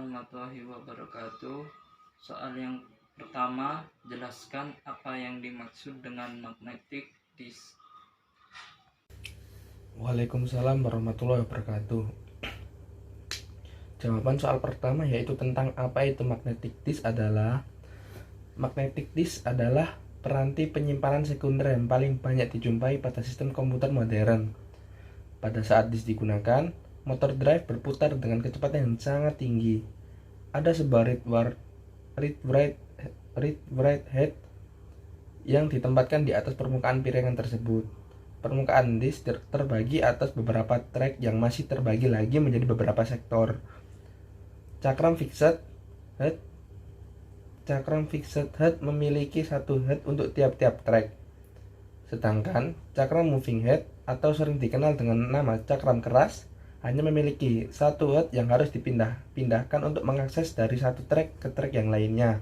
warahmatullahi wabarakatuh. Soal yang pertama, jelaskan apa yang dimaksud dengan magnetic disk. Waalaikumsalam warahmatullahi wabarakatuh. Jawaban soal pertama yaitu tentang apa itu magnetic disk adalah peranti penyimpanan sekunder yang paling banyak dijumpai pada sistem komputer modern. Pada saat disk digunakan, motor drive berputar dengan kecepatan yang sangat tinggi. Ada sebuah read write head yang ditempatkan di atas permukaan piringan tersebut. Permukaan disk terbagi atas beberapa track yang masih terbagi lagi menjadi beberapa sektor. Cakram fixed head memiliki satu head untuk tiap-tiap track. Sedangkan cakram moving head atau sering dikenal dengan nama cakram keras hanya memiliki satu head yang harus dipindahkan untuk mengakses dari satu track ke track yang lainnya.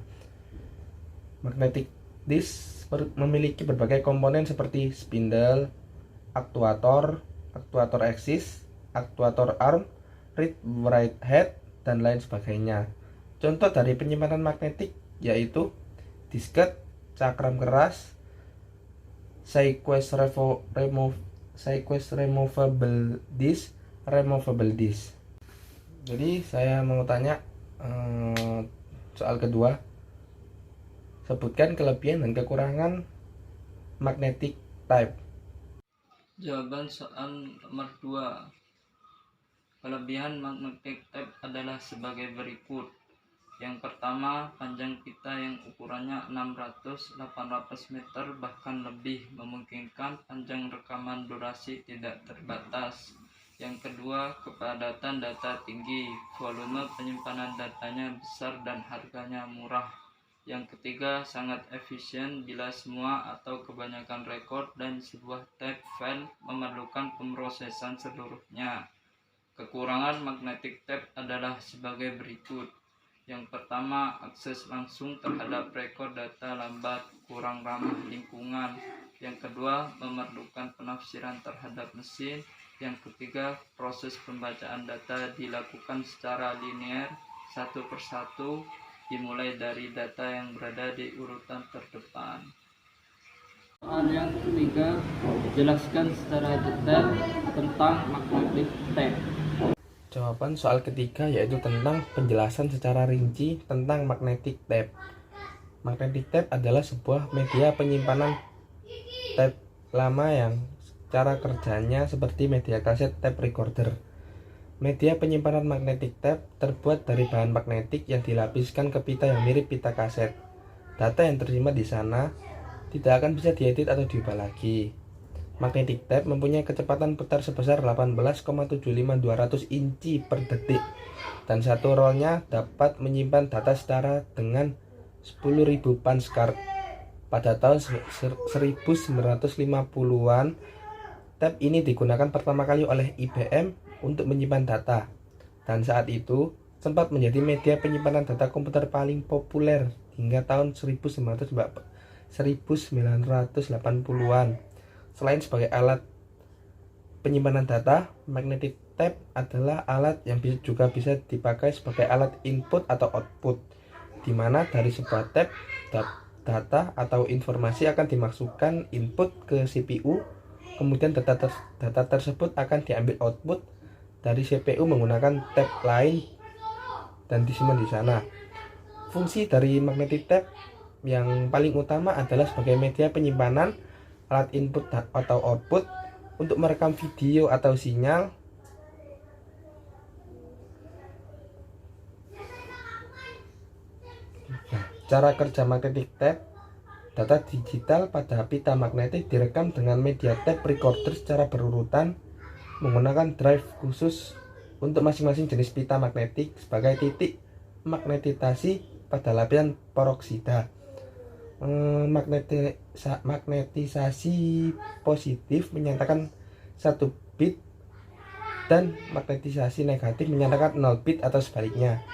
Magnetic disk memiliki berbagai komponen seperti spindle, aktuator axis, aktuator arm, read write head, dan lain sebagainya. Contoh dari penyimpanan magnetik yaitu disket, cakram keras, Sequence removable disk. Jadi saya mau tanya soal kedua, sebutkan kelebihan dan kekurangan magnetic tape. Jawaban soal nomor 2. Kelebihan magnetic tape adalah sebagai berikut. Yang pertama, panjang pita yang ukurannya 600-800 meter bahkan lebih memungkinkan panjang rekaman durasi tidak terbatas. Yang kedua, kepadatan data tinggi, volume penyimpanan datanya besar dan harganya murah. Yang ketiga, sangat efisien bila semua atau kebanyakan rekod dan sebuah tape file memerlukan pemrosesan seluruhnya. Kekurangan magnetic tape adalah sebagai berikut. Yang pertama, akses langsung terhadap rekod data lambat, kurang ramah lingkungan. Yang kedua, memerlukan penafsiran terhadap mesin. Yang ketiga, proses pembacaan data dilakukan secara linear, satu persatu, dimulai dari data yang berada di urutan terdepan. Soal yang ketiga, jelaskan secara detail tentang magnetic tape. Jawaban soal ketiga yaitu tentang penjelasan secara rinci tentang magnetic tape. Magnetic tape adalah sebuah media penyimpanan tape lama yang cara kerjanya seperti media kaset tape recorder. Media penyimpanan magnetic tape terbuat dari bahan magnetik yang dilapiskan ke pita yang mirip pita kaset. Data yang tersimpan di sana tidak akan bisa diedit atau diubah lagi. Magnetic tape mempunyai kecepatan putar sebesar 18,75200 inci per detik dan satu rollnya dapat menyimpan data setara dengan 10.000 punch card. Pada tahun 1950-an, tape ini digunakan pertama kali oleh IBM untuk menyimpan data, dan saat itu sempat menjadi media penyimpanan data komputer paling populer hingga tahun 1980-an. Selain sebagai alat penyimpanan data, magnetic tape adalah alat yang juga bisa dipakai sebagai alat input atau output, di mana dari sebuah tape data atau informasi akan dimasukkan input ke CPU, kemudian data tersebut akan diambil output dari CPU menggunakan tape lain dan disimpan di sana. Fungsi dari magnetic tape yang paling utama adalah sebagai media penyimpanan, alat input atau output untuk merekam video atau sinyal, cara kerja magnetic tape. Data digital pada pita magnetik direkam dengan media tape recorder secara berurutan menggunakan drive khusus untuk masing-masing jenis pita magnetik sebagai titik magnetisasi pada lapisan peroksida. Magnetisasi positif menyatakan 1 bit dan magnetisasi negatif menyatakan 0 bit atau sebaliknya.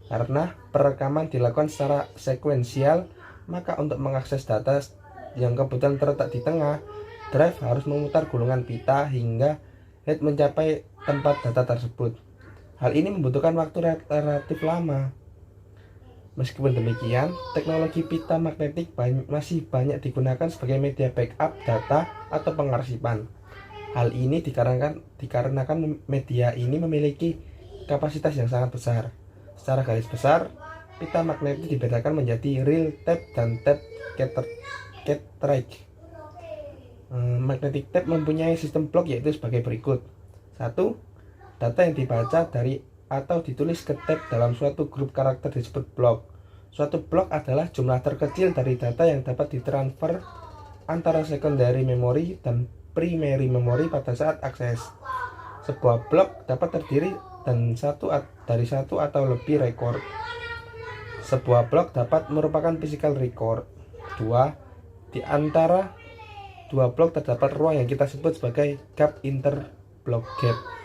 Karena perekaman dilakukan secara sekuensial, maka untuk mengakses data yang kebetulan terletak di tengah, drive harus memutar gulungan pita hingga head mencapai tempat data tersebut. Hal ini membutuhkan waktu relatif lama. Meskipun demikian, teknologi pita magnetik masih banyak digunakan sebagai media backup data atau pengarsipan. Hal ini dikarenakan media ini memiliki kapasitas yang sangat besar. Secara garis besar, pita magnetik dibedakan menjadi real tape dan tape cartridge. Magnetic tape mempunyai sistem blok yaitu sebagai berikut. 1. Data yang dibaca dari atau ditulis ke tape dalam suatu grup karakter disebut blok. Suatu blok adalah jumlah terkecil dari data yang dapat ditransfer antara secondary memory dan primary memory pada saat akses. Sebuah blok dapat terdiri dari satu atau lebih record. Sebuah blok dapat merupakan physical record. 2. Di antara dua blok terdapat ruang yang kita sebut sebagai gap interblock gap.